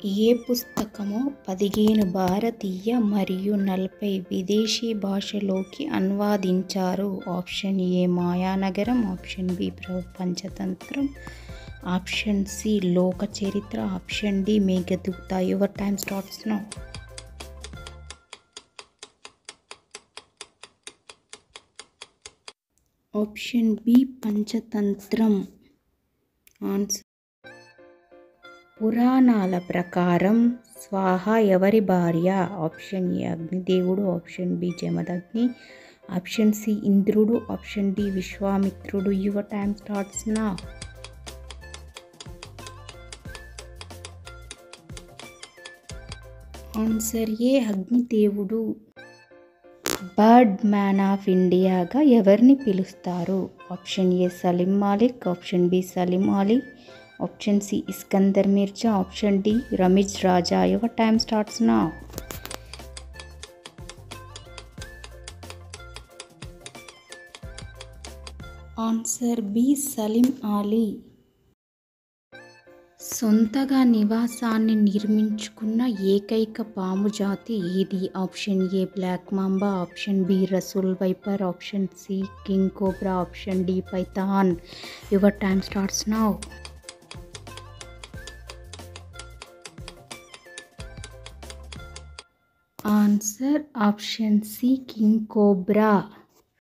ఏ పుస్తకము 15 భారతీయ మరియు 40 విదేశీ భాషల్లోకి అనువదించారు? ఆప్షన్ ఏ మాయానగరం, option B Panchatantram, option C లోక చరిత్ర, option D Meghaduta. Your time starts now. Option B Panchatantram. Answer. పురాణాల ప్రకారం స్వాహ ఎవరి భార్య? ఆప్షన్ ఏ అగ్నిదేవుడు, option B Jamadagni, option C ఇంద్రుడు, ఆప్షన్ డి విశ్వామిత్రుడు. Your time starts now. Answer A అగ్నిదేవుడు. బర్డ్ మ్యాన్ ఆఫ్ ఇండియాగా ఎవరిని పిలుస్తారు? Option A Salim Malik, option B Salim Ali, option C Iskander Mirza, option D Rameez Raja. Your time starts now. Answer B Salim Ali. సొంతగా నివాసాన్ని నిర్మించుకున్న ఏకైక పాము జాతి ఏది? Option A black mamba, option B Russell viper, option C king cobra, option D python. Your time starts now. Answer option C king cobra.